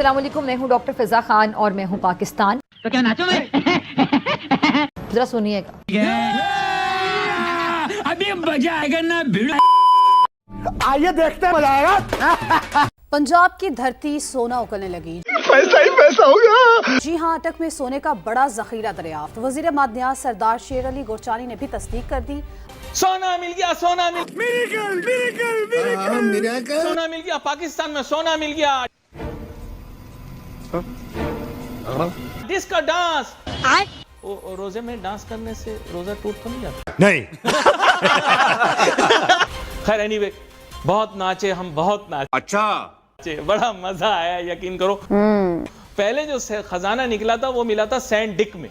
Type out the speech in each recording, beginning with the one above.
अस्सलाम वालेकुम, मैं हूँ डॉक्टर फिजा खान और मैं हूँ पाकिस्तान। तो क्या नाचो मैं? जरा सुनिएगा। अभी मजा आएगा ना भिड़। आइए देखते हैं, मजा आएगा। पंजाब की धरती सोना उगलने लगी। पैसा ही पैसा होगा। जी हां, अटक में सोने का बड़ा जखीरा दरियाफ्त। वजीर मादनियात सरदार शेर अली गुरचानी ने भी तस्दीक कर दी। सोना मिल गया, सोना मिल मिरेकल। सोना मिल गया, पाकिस्तान में सोना मिल गया। Disco dance. रोजे में डांस करने से रोजा टूट तो नहीं जाता? नहीं। खैर एनीवे, बहुत नाचे हम, बहुत नाचे। अच्छा, बड़ा मजा आया, यकीन करो। पहले जो खजाना निकला था वो मिला था सैंड डिक में।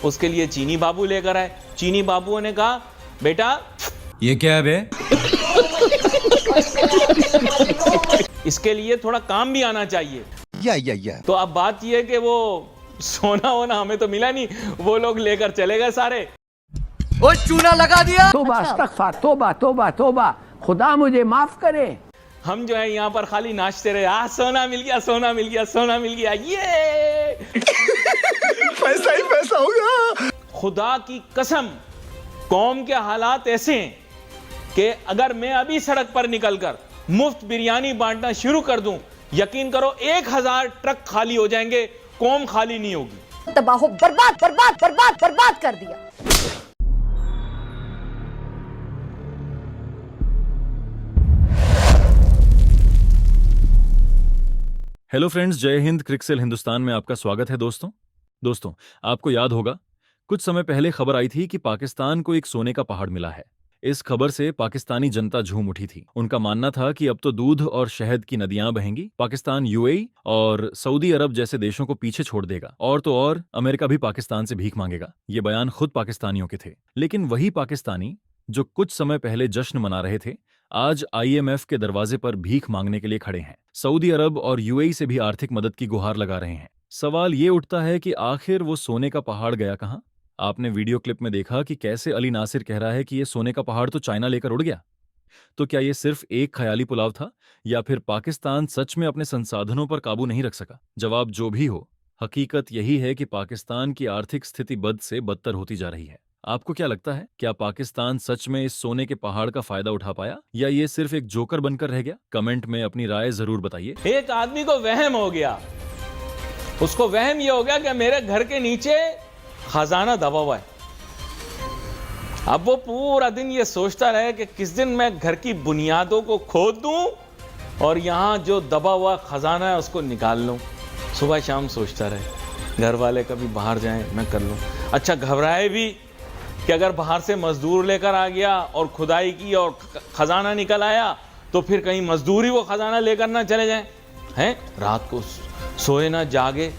उसके लिए चीनी बाबू लेकर आए। चीनी बाबुओं ने कहा, बेटा ये क्या है बे? इसके लिए थोड़ा काम भी आना चाहिए। या तो अब बात यह है कि वो सोना वोना हमें तो मिला नहीं, वो लोग लेकर चले गए सारे। ओ चूना लगा दिया। तोबा अस्तगफार, तोबा तोबा तोबा, खुदा मुझे माफ करे। हम जो है यहाँ पर खाली नाचते रहे, सोना मिल गया, सोना मिल गया, सोना मिल गया, ये पैसा ही पैसा होगा। खुदा की कसम, कौम के हालात ऐसे हैं कि अगर मैं अभी सड़क पर निकलकर मुफ्त बिरयानी बांटना शुरू कर दूं, यकीन करो 1000 ट्रक खाली हो जाएंगे, कौम खाली नहीं होगी। तबाह बर्बाद बर्बाद बर्बाद बर्बाद कर दिया। हेलो फ्रेंड्स, जय हिंद। क्रिकसेल हिंदुस्तान में आपका स्वागत है। दोस्तों आपको याद होगा, कुछ समय पहले खबर आई थी कि पाकिस्तान को एक सोने का पहाड़ मिला है। इस खबर से पाकिस्तानी जनता झूम उठी थी। उनका मानना था कि अब तो दूध और शहद की नदियां बहेंगी, पाकिस्तान यूएई और सऊदी अरब जैसे देशों को पीछे छोड़ देगा, और तो और अमेरिका भी पाकिस्तान से भीख मांगेगा। ये बयान खुद पाकिस्तानियों के थे। लेकिन वही पाकिस्तानी जो कुछ समय पहले जश्न मना रहे थे, आज आईएमएफ के दरवाजे पर भीख मांगने के लिए खड़े हैं। सऊदी अरब और यूएई से भी आर्थिक मदद की गुहार लगा रहे हैं। सवाल ये उठता है कि आखिर वो सोने का पहाड़ गया कहां? आपने वीडियो क्लिप में देखा कि कैसे अली नासिर कह रहा है कि ये सोने का पहाड़ तो चाइना लेकर उड़ गया। तो क्या ये सिर्फ एक ख्याली पुलाव था, या फिर पाकिस्तान सच में अपने संसाधनों पर काबू नहीं रख सका? जवाब जो भी हो, हकीकत यही है कि पाकिस्तान की आर्थिक स्थिति बद से बदतर होती जा रही है। आपको क्या लगता है, क्या पाकिस्तान सच में इस सोने के पहाड़ का फायदा उठा पाया, या ये सिर्फ एक जोकर बनकर रह गया? कमेंट में अपनी राय जरूर बताइए। एक आदमी को वहम हो गया, उसको वहम यह हो गया कि मेरे घर के नीचे खजाना दबा हुआ है। अब वो पूरा दिन ये सोचता रहे कि किस दिन मैं घर की बुनियादों को खोद दूं और यहां जो दबा हुआ खजाना है उसको निकाल लूं। सुबह शाम सोचता रहे, घर वाले कभी बाहर जाएं मैं कर लूं। अच्छा, घबराए भी कि अगर बाहर से मजदूर लेकर आ गया और खुदाई की और खजाना निकल आया तो फिर कहीं मजदूर ही वो खजाना लेकर ना चले जाएं। हैं, रात को सोए ना जागे,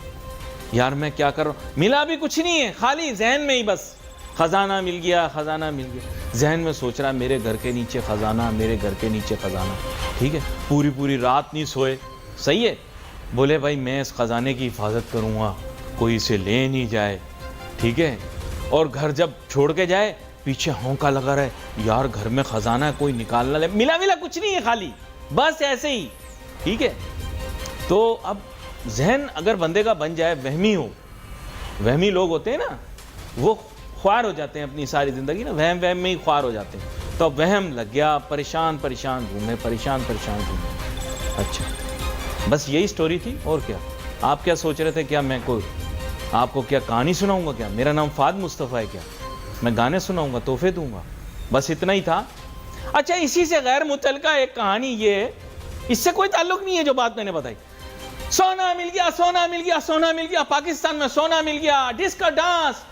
यार मैं क्या कर रहा हूं। मिला भी कुछ नहीं है, खाली जहन में ही बस खजाना मिल गया, खजाना मिल गया। जहन में सोच रहा मेरे घर के नीचे खजाना, मेरे घर के नीचे खजाना। ठीक है, पूरी पूरी रात नहीं सोए। सही है, बोले भाई मैं इस खजाने की हिफाजत करूंगा, कोई इसे ले नहीं जाए। ठीक है, और घर जब छोड़ के जाए पीछे होंका लगा रहे, यार घर में खजाना है, कोई निकालना ले। मिला कुछ नहीं है, खाली बस ऐसे ही। ठीक है, तो अब जहन अगर बंदे का बन जाए, वहमी हो, वहमी लोग होते हैं ना, वो ख्वार हो जाते हैं अपनी सारी जिंदगी ना, वहम में ही ख्वार हो जाते हैं। तो अब वहम लग गया, परेशान घूमे, परेशान घूमे। अच्छा, बस यही स्टोरी थी, और क्या? आप क्या सोच रहे थे? क्या मैं कोई आपको क्या कहानी सुनाऊंगा? क्या मेरा नाम फाद मुस्तफ़ा है? क्या मैं गाने सुनाऊंगा, तोहफे दूंगा? बस इतना ही था। अच्छा, इसी से गैर मुतल्लिका एक कहानी ये है, इससे कोई ताल्लुक नहीं है जो बात मैंने बताई। सोना मिल गया, सोना मिल गया, सोना मिल गया, पाकिस्तान में सोना मिल गया, डिस्को डांस।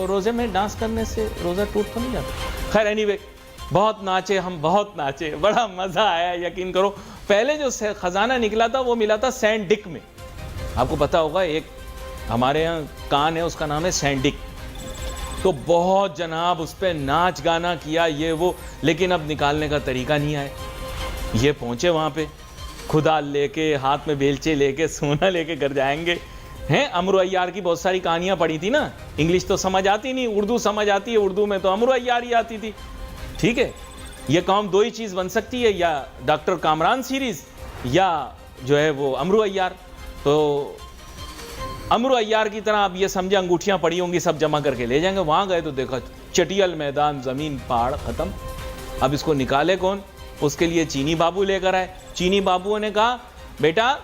रोजे में डांस करने से रोजा टूट तो नहीं जाता? खैर एनीवे, बहुत नाचे हम, बहुत नाचे, बड़ा मजा आया, यकीन करो। पहले जो खजाना निकला था वो मिला था सैंड डिक में। आपको पता होगा, एक हमारे यहाँ कान है, उसका नाम है सैंडिक। तो बहुत जनाब उस पर नाच गाना किया, ये वो, लेकिन अब निकालने का तरीका नहीं आया। ये पहुंचे वहां पे, खुदा लेके, हाथ में बेलचे लेके, सोना लेके घर जाएंगे। हैं, अमरू अय्यार की बहुत सारी कहानियां पढ़ी थी ना, इंग्लिश तो समझ आती नहीं, उर्दू समझ आती है, उर्दू में तो अमरू अय्यार ही आती थी। ठीक है, ये कौम दो ही चीज बन सकती है, या डॉक्टर कामरान सीरीज या जो है वो अमरू अय्यार। तो अमरू अय्यार की तरह आप ये समझे अंगूठियां पड़ी होंगी, सब जमा करके ले जाएंगे। वहां गए तो देखा चटियल मैदान, जमीन, पहाड़ खत्म। अब इसको निकाले कौन? उसके लिए चीनी बाबू लेकर आए। चीनी बाबुओं ने कहा बेटा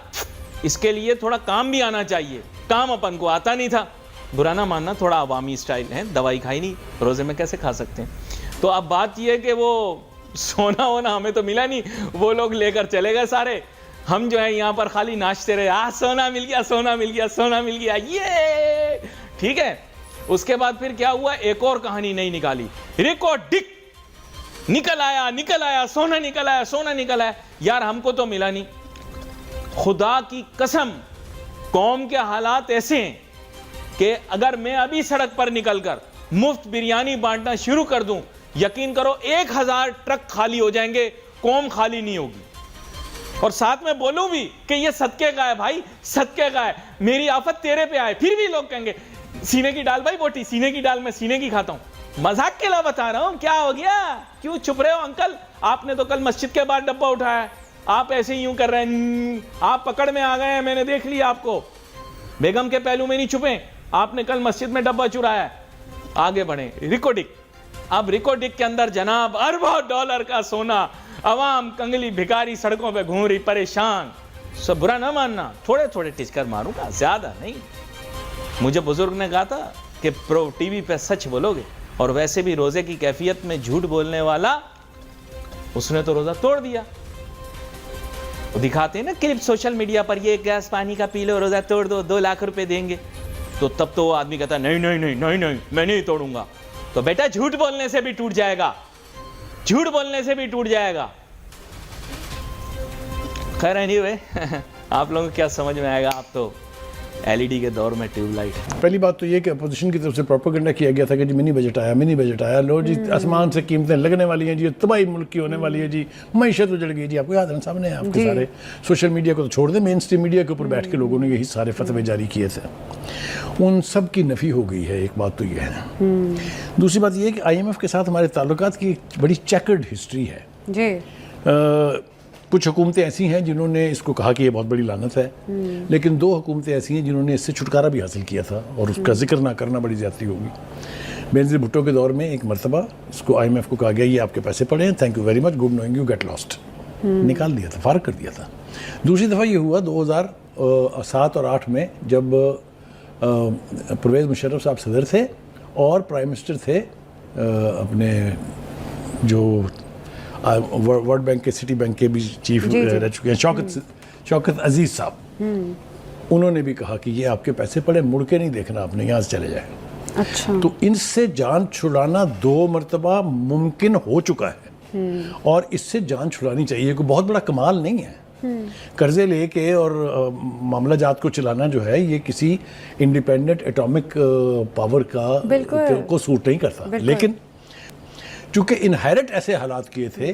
इसके लिए थोड़ा काम भी आना चाहिए, काम अपन को आता नहीं था। बुरा ना मानना, थोड़ा अवामी स्टाइल है, दवाई खाई नहीं, रोजे में कैसे खा सकते हैं। तो अब बात यह है कि वो सोना वोना हमें तो मिला नहीं, वो लोग लेकर चले गए सारे। हम जो है यहाँ पर खाली नाचते रहे, सोना मिल गया, सोना मिल गया, सोना मिल गया, ये ठीक है। उसके बाद फिर क्या हुआ, एक और कहानी नहीं निकाली, रिको डिक निकल आया, सोना निकल आया, सोना निकल आया। यार हमको तो मिला नहीं। खुदा की कसम कौम के हालात ऐसे हैं कि अगर मैं अभी सड़क पर निकलकर मुफ्त बिरयानी बांटना शुरू कर दूं, यकीन करो 1000 ट्रक खाली हो जाएंगे, कौम खाली नहीं होगी। और साथ में बोलूं भी कि ये सदके का है भाई, सदके का है, मेरी आफत तेरे पे आए, फिर भी लोग कहेंगे सीने की दाल भाई बोटी, सीने की दाल मैं सीने की खाता हूं। मजाक के लिए बता रहा हूं, क्या हो गया, क्यों छुप रहे हो अंकल? आपने तो कल मस्जिद के बाद डब्बा उठाया, आप ऐसे ही यूं कर रहे हैं, आप पकड़ में आ गए हैं, मैंने देख लिया आपको। बेगम के पहलू में नहीं छुपे, आपने कल मस्जिद में डब्बा चुराया। आगे बढ़े, रिकोडिक। अब रिकोडिक के अंदर जनाब अरबों डॉलर का सोना, अवाम कंगली भिखारी सड़कों पे घूम रही परेशान। सब बुरा ना मानना, थोड़े थोड़े टिचकर मारूंगा, ज्यादा नहीं। मुझे बुजुर्ग ने कहा था कि प्रो टीवी पे सच बोलोगे, और वैसे भी रोजे की कैफियत में झूठ बोलने वाला, उसने तो रोजा तोड़ दिया। वो दिखाते हैं ना क्लिप सोशल मीडिया पर, ये एक गिलास पानी का पी लो, रोजा तोड़ दो, 2 लाख रुपए देंगे। तो तब तो वो आदमी कहता नहीं नहीं नहीं नहीं नहीं मैं नहीं तोड़ूंगा। तो बेटा झूठ बोलने से भी टूट जाएगा, झूठ बोलने से भी टूट जाएगा। खैर नहीं हुए आप लोगों को क्या समझ में आएगा, आप तो एलईडी के दौर में ट्यूबलाइट। पहली बात तो ये कि अपोजिशन की तरफ से प्रोपेगेंडा किया गया था कि जी मिनी बजट आया, लो जी आसमान से कीमतें लगने वाली हैं जी, तबाही मुल्क की होने वाली है जी, मईशत उजड़ गई जी। आपको याद है सामने है आपके सारे सोशल मीडिया को तो छोड़ दें, मेन स्ट्रीम मीडिया के ऊपर बैठ के लोगों ने यही सारे फतवे जारी किए थे, उन सब की नफ़ी हो गई है। एक बात तो ये है। दूसरी बात ये है कि IMF के साथ हमारे ताल्लुकात की बड़ी चेकर्ड हिस्ट्री है जी। कुछ हुकूमतें ऐसी हैं जिन्होंने इसको कहा कि ये बहुत बड़ी लानत है, लेकिन 2 हुकूमतें ऐसी हैं जिन्होंने इससे छुटकारा भी हासिल किया था, और उसका जिक्र ना करना बड़ी ज़्यादती होगी। बेनज़ीर भुट्टो के दौर में एक मरतबा इसको IMF को कहा गया ये आपके पैसे पड़े हैं, thank you very much, good knowing you, get lost, निकाल दिया था, फारग कर दिया था। दूसरी दफ़ा ये हुआ 2007 और 8 में, जब परवेज़ मुशर्रफ साहब सदर थे और प्राइम मिनिस्टर थे अपने जो वर्ल्ड बैंक के, सिटी बैंक के भी चीफ रह चुके हैं, शौकत अजीज साहब, उन्होंने भी कहा कि ये आपके पैसे पड़े, मुड़ के नहीं देखना आपने, यहाँ से चले जाए। अच्छा। तो इनसे जान छुड़ाना 2 मरतबा मुमकिन हो चुका है, और इससे जान छुड़ानी चाहिए, कोई बहुत बड़ा कमाल नहीं है। कर्जे लेके और मामला जात को चलाना जो है, ये किसी इंडिपेंडेंट एटॉमिक पावर को सूट नहीं करता। लेकिन चूँकि इनहेरिट ऐसे हालात किए थे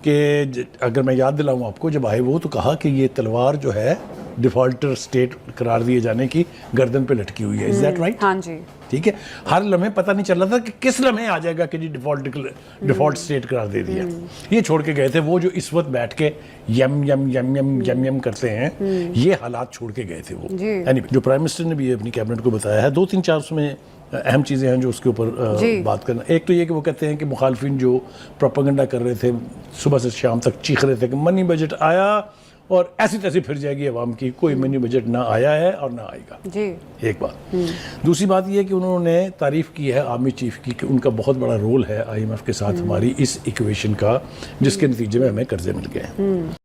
कि अगर मैं याद दिलाऊं आपको, जब आए वो तो कहा कि ये तलवार जो है डिफ़ॉल्टर स्टेट करार दिए जाने की गर्दन पे लटकी हुई है। Is that right? हाँ जी, ठीक है। हर लम्हे पता नहीं चल रहा था कि किस लम्हे आ जाएगा कि जी डिफ़ॉल्ट स्टेट करार दे दिया। ये छोड़ के गए थे वो जो इस वक्त बैठ के यम यम यम यम यम यम करते हैं, ये हालात छोड़ के गए थे वो। Anyway, जो प्राइम मिनिस्टर ने भी अपनी कैबिनेट को बताया है, 2-3-4 उसमें अहम चीज़ें हैं जो उसके ऊपर बात करना। एक तो ये कि वो कहते हैं कि मुखालफिन जो प्रोपेगेंडा कर रहे थे, सुबह से शाम तक चीख रहे थे कि मनी बजट आया और ऐसी तैसी फिर जाएगी अवाम की, कोई मनी बजट ना आया है और ना आएगा जी। एक बात। दूसरी बात ये कि उन्होंने तारीफ़ की है आर्मी चीफ की कि उनका बहुत बड़ा रोल है IMF के साथ हमारी इस इक्वेशन का, जिसके नतीजे में हमें कर्जे मिल गए।